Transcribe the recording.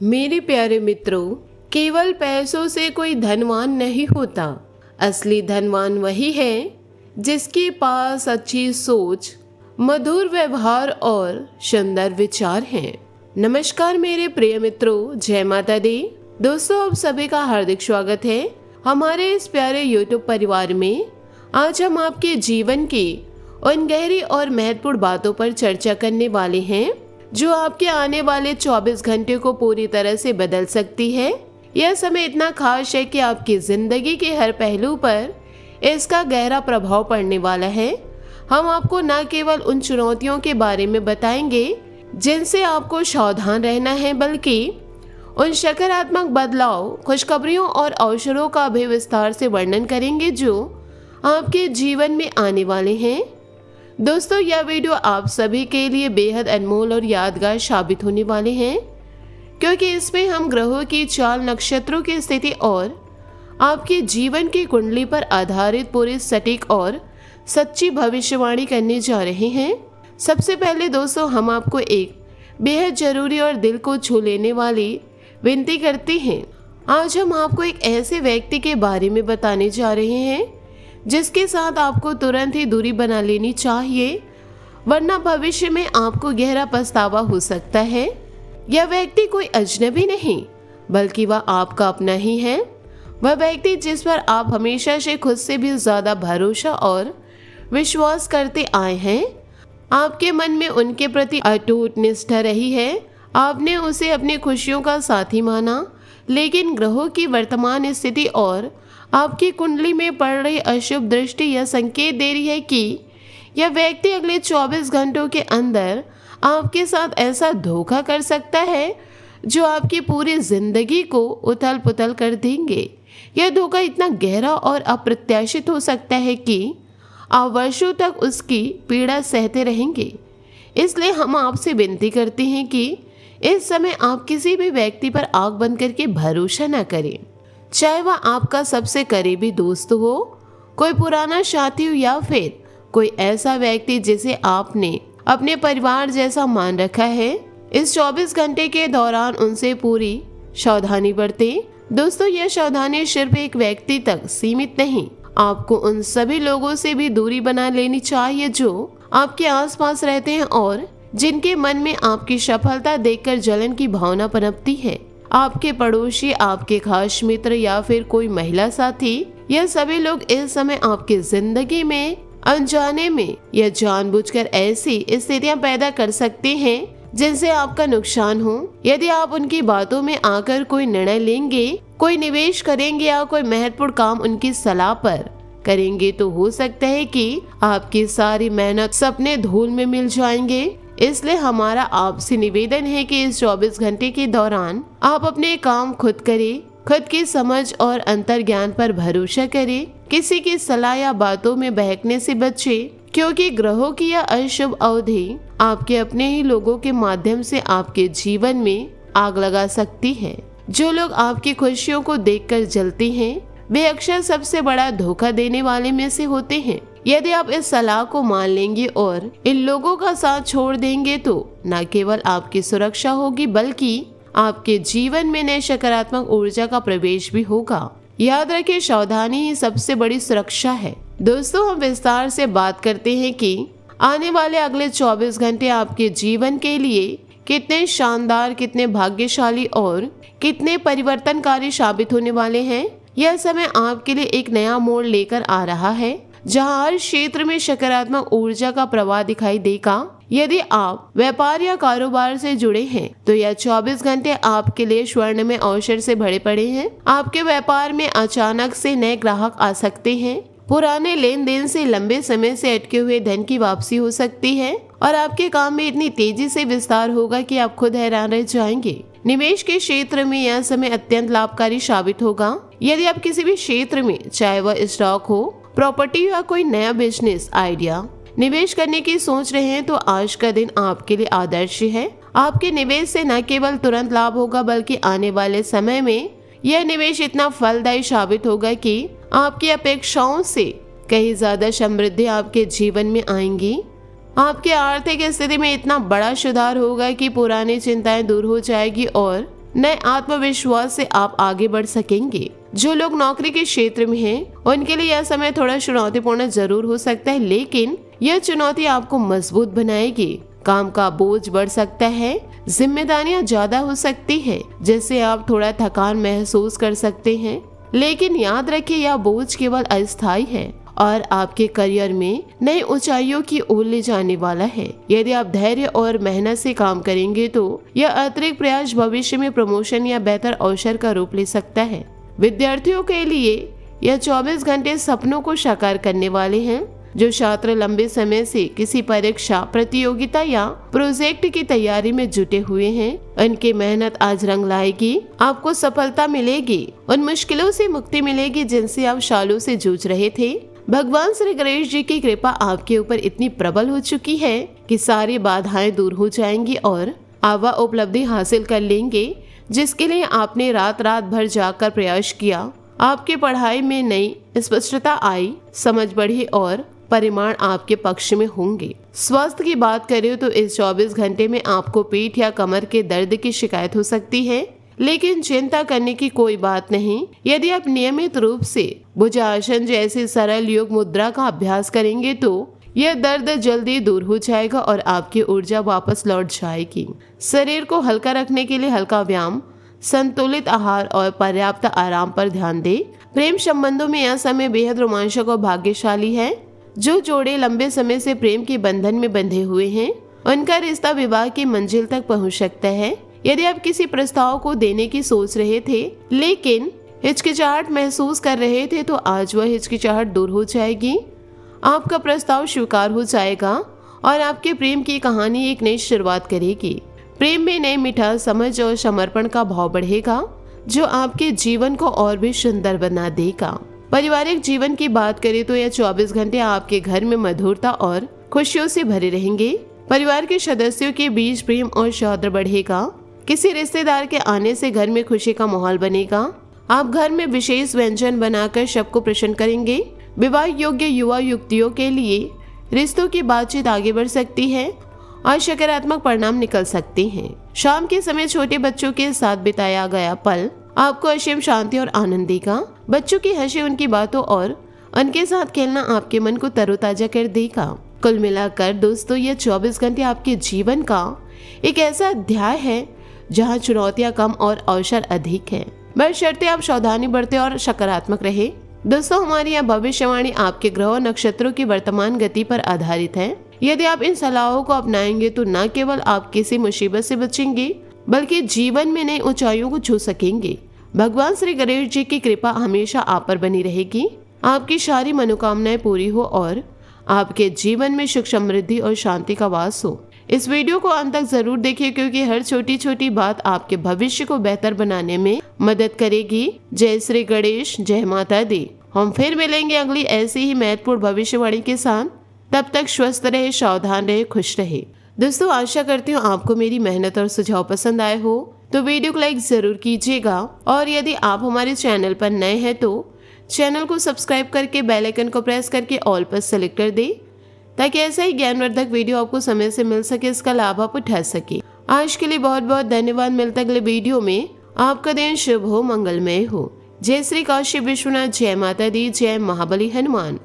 मेरे प्यारे मित्रों, केवल पैसों से कोई धनवान नहीं होता। असली धनवान वही है जिसके पास अच्छी सोच, मधुर व्यवहार और सुंदर विचार हैं। नमस्कार मेरे प्रिय मित्रों, जय माता दी। दोस्तों, आप सभी का हार्दिक स्वागत है हमारे इस प्यारे YouTube परिवार में। आज हम आपके जीवन की उन गहरी और महत्वपूर्ण बातों पर चर्चा करने वाले हैं जो आपके आने वाले 24 घंटे को पूरी तरह से बदल सकती है। यह समय इतना खास है कि आपकी जिंदगी के हर पहलू पर इसका गहरा प्रभाव पड़ने वाला है। हम आपको न केवल उन चुनौतियों के बारे में बताएंगे जिनसे आपको सावधान रहना है, बल्कि उन सकारात्मक बदलाव, खुशखबरियों और अवसरों का भी विस्तार से वर्णन करेंगे जो आपके जीवन में आने वाले हैं। दोस्तों, यह वीडियो आप सभी के लिए बेहद अनमोल और यादगार साबित होने वाले हैं, क्योंकि इसमें हम ग्रहों की चाल, नक्षत्रों की स्थिति और आपके जीवन की कुंडली पर आधारित पूरी सटीक और सच्ची भविष्यवाणी करने जा रहे हैं। सबसे पहले दोस्तों, हम आपको एक बेहद जरूरी और दिल को छू लेने वाली विनती करते हैं। आज हम आपको एक ऐसे व्यक्ति के बारे में बताने जा रहे हैं जिसके साथ आपको तुरंत ही दूरी बना लेनी चाहिए, वरना भविष्य में आपको गहरा पछतावा हो सकता है। यह व्यक्ति कोई अजनबी नहीं, बल्कि वह आपका अपना ही है। वह व्यक्ति जिस पर आप हमेशा से खुद से भी ज्यादा भरोसा और विश्वास करते आए हैं। आपके मन में उनके प्रति अटूट निष्ठा रही है। आपने उसे अपनी खुशियों का साथी माना, लेकिन ग्रहों की वर्तमान स्थिति और आपकी कुंडली में पड़ रही अशुभ दृष्टि यह संकेत दे रही है कि यह व्यक्ति अगले 24 घंटों के अंदर आपके साथ ऐसा धोखा कर सकता है जो आपकी पूरी जिंदगी को उथल पुथल कर देंगे। यह धोखा इतना गहरा और अप्रत्याशित हो सकता है कि आप वर्षों तक उसकी पीड़ा सहते रहेंगे। इसलिए हम आपसे विनती करते हैं कि इस समय आप किसी भी व्यक्ति पर आंख बंद करके भरोसा न करें, चाहे वह आपका सबसे करीबी दोस्त हो, कोई पुराना साथी हो या फिर कोई ऐसा व्यक्ति जिसे आपने अपने परिवार जैसा मान रखा है। इस 24 घंटे के दौरान उनसे पूरी सावधानी बरतें। दोस्तों, यह सावधानी सिर्फ एक व्यक्ति तक सीमित नहीं, आपको उन सभी लोगों से भी दूरी बना लेनी चाहिए जो आपके आसपास रहते हैं और जिनके मन में आपकी सफलता देखकर जलन की भावना पनपती है। आपके पड़ोसी, आपके खास मित्र या फिर कोई महिला साथी, यह सभी लोग इस समय आपकी जिंदगी में अनजाने में या जानबूझकर ऐसी स्थितियां पैदा कर सकते हैं जिनसे आपका नुकसान हो। यदि आप उनकी बातों में आकर कोई निर्णय लेंगे, कोई निवेश करेंगे या कोई महत्वपूर्ण काम उनकी सलाह पर करेंगे, तो हो सकता है कि आपकी सारी मेहनत सपने धूल में मिल जाएंगे। इसलिए हमारा आपसे निवेदन है कि इस 24 घंटे के दौरान आप अपने काम खुद करें, खुद की समझ और अंतर्ज्ञान पर भरोसा करें। किसी की सलाह या बातों में बहकने से बचें, क्योंकि ग्रहों की यह अशुभ अवधि आपके अपने ही लोगों के माध्यम से आपके जीवन में आग लगा सकती है। जो लोग आपकी खुशियों को देखकर जलते हैं, वे अक्सर सबसे बड़ा धोखा देने वाले में से होते हैं। यदि आप इस सलाह को मान लेंगे और इन लोगों का साथ छोड़ देंगे, तो न केवल आपकी सुरक्षा होगी, बल्कि आपके जीवन में नए सकारात्मक ऊर्जा का प्रवेश भी होगा। याद रखें, सावधानी ही सबसे बड़ी सुरक्षा है। दोस्तों, हम विस्तार से बात करते हैं कि आने वाले अगले 24 घंटे आपके जीवन के लिए कितने शानदार, कितने भाग्यशाली और कितने परिवर्तनकारी साबित होने वाले हैं। यह समय आपके लिए एक नया मोड़ लेकर आ रहा है, जहां हर क्षेत्र में सकारात्मक ऊर्जा का प्रवाह दिखाई देगा। यदि आप व्यापार या कारोबार से जुड़े हैं, तो यह 24 घंटे आपके लिए स्वर्ण में अवसर से भरे पड़े हैं। आपके व्यापार में अचानक से नए ग्राहक आ सकते हैं। पुराने लेन देन से लंबे समय से अटके हुए धन की वापसी हो सकती है और आपके काम में इतनी तेजी से विस्तार होगा कि आप खुद हैरान रह जाएंगे। निवेश के क्षेत्र में यह समय अत्यंत लाभकारी साबित होगा। यदि आप किसी भी क्षेत्र में, चाहे वह स्टॉक हो, प्रॉपर्टी या कोई नया बिजनेस आइडिया निवेश करने की सोच रहे हैं, तो आज का दिन आपके लिए आदर्श है। आपके निवेश से न केवल तुरंत लाभ होगा, बल्कि आने वाले समय में यह निवेश इतना फलदायी साबित होगा कि आपकी अपेक्षाओं से कहीं ज्यादा समृद्धि आपके जीवन में आएंगी। आपकी आर्थिक स्थिति में इतना बड़ा सुधार होगा कि पुरानी चिंताएं दूर हो जाएगी और नए आत्मविश्वास से आप आगे बढ़ सकेंगे। जो लोग नौकरी के क्षेत्र में हैं, उनके लिए यह समय थोड़ा चुनौतीपूर्ण जरूर हो सकता है, लेकिन यह चुनौती आपको मजबूत बनाएगी। काम का बोझ बढ़ सकता है, जिम्मेदारियां ज्यादा हो सकती है, जिससे आप थोड़ा थकान महसूस कर सकते हैं। लेकिन याद रखिए, यह बोझ केवल अस्थायी है और आपके करियर में नई ऊंचाइयों की ओर ले जाने वाला है। यदि आप धैर्य और मेहनत से काम करेंगे तो यह अतिरिक्त प्रयास भविष्य में प्रमोशन या बेहतर अवसर का रूप ले सकता है। विद्यार्थियों के लिए यह 24 घंटे सपनों को साकार करने वाले हैं। जो छात्र लंबे समय से किसी परीक्षा, प्रतियोगिता या प्रोजेक्ट की तैयारी में जुटे हुए हैं, उनकी मेहनत आज रंग लाएगी। आपको सफलता मिलेगी, उन मुश्किलों से मुक्ति मिलेगी जिनसे आप सालों से जूझ रहे थे। भगवान श्री गणेश जी की कृपा आपके ऊपर इतनी प्रबल हो चुकी है कि सारी बाधाएं दूर हो जाएंगी और आप वह उपलब्धि हासिल कर लेंगे जिसके लिए आपने रात रात भर जाकर प्रयास किया। आपकी पढ़ाई में नई स्पष्टता आई, समझ बढ़ी और परिमाण आपके पक्ष में होंगे। स्वास्थ्य की बात करें तो इस 24 घंटे में आपको पीठ या कमर के दर्द की शिकायत हो सकती है, लेकिन चिंता करने की कोई बात नहीं। यदि आप नियमित रूप से भुजासन जैसे सरल योग मुद्रा का अभ्यास करेंगे तो यह दर्द जल्दी दूर हो जाएगा और आपकी ऊर्जा वापस लौट जाएगी। शरीर को हल्का रखने के लिए हल्का व्यायाम, संतुलित आहार और पर्याप्त आराम पर ध्यान दें। प्रेम संबंधों में यह समय बेहद रोमांचक और भाग्यशाली है। जो जोड़े लंबे समय से प्रेम के बंधन में बंधे हुए हैं, उनका रिश्ता विवाह की मंजिल तक पहुंच सकता है। यदि आप किसी प्रस्ताव को देने की सोच रहे थे लेकिन हिचकिचाहट महसूस कर रहे थे, तो आज वह हिचकिचाहट दूर हो जाएगी। आपका प्रस्ताव स्वीकार हो जाएगा और आपके प्रेम की कहानी एक नई शुरुआत करेगी। प्रेम में नई मिठास, समझ और समर्पण का भाव बढ़ेगा जो आपके जीवन को और भी सुंदर बना देगा। पारिवारिक जीवन की बात करें तो यह 24 घंटे आपके घर में मधुरता और खुशियों से भरे रहेंगे। परिवार के सदस्यों के बीच प्रेम और सौहार्द बढ़ेगा। किसी रिश्तेदार के आने से घर में खुशी का माहौल बनेगा। आप घर में विशेष व्यंजन बनाकर सबको प्रसन्न करेंगे। विवाह योग्य युवा युवतियों के लिए रिश्तों की बातचीत आगे बढ़ सकती है और सकारात्मक परिणाम निकल सकते हैं। शाम के समय छोटे बच्चों के साथ बिताया गया पल आपको असीम शांति और आनंद देगा। बच्चों की हंसी, उनकी बातों और उनके साथ खेलना आपके मन को तरोताजा कर देगा। कुल मिलाकर दोस्तों, यह 24 घंटे आपके जीवन का एक ऐसा अध्याय है जहां चुनौतियां कम और अवसर अधिक है। बशर्ते आप सावधानी बरते और सकारात्मक रहे। दोस्तों, हमारी यह भविष्यवाणी आपके ग्रह और नक्षत्रों की वर्तमान गति पर आधारित है। यदि आप इन सलाहों को अपनाएंगे तो न केवल आप किसी मुसीबत से बचेंगे बल्कि जीवन में नई ऊंचाइयों को छू सकेंगे। भगवान श्री गणेश जी की कृपा हमेशा आप पर बनी रहेगी। आपकी सारी मनोकामनाएं पूरी हो और आपके जीवन में सुख, समृद्धि और शांति का वास हो। इस वीडियो को अंत तक जरूर देखिए क्योंकि हर छोटी छोटी बात आपके भविष्य को बेहतर बनाने में मदद करेगी। जय श्री गणेश, जय माता दी। हम फिर मिलेंगे अगली ऐसी ही महत्वपूर्ण भविष्यवाणी के साथ। तब तक स्वस्थ रहे, सावधान रहे, खुश रहे। दोस्तों, आशा करती हूँ आपको मेरी मेहनत और सुझाव पसंद आए हो तो वीडियो को लाइक जरूर कीजिएगा और यदि आप हमारे चैनल पर नए हैं तो चैनल को सब्सक्राइब करके बेल आइकन को प्रेस करके ऑल पर सेलेक्ट कर दे ताकि ऐसा ही ज्ञानवर्धक वीडियो आपको समय से मिल सके, इसका लाभ आप उठा सके। आज के लिए बहुत बहुत धन्यवाद। मिलता अगले वीडियो में। आपका दिन शुभ हो, मंगलमय हो। जय श्री काशी विश्वनाथ, जय माता दी, जय महाबली हनुमान।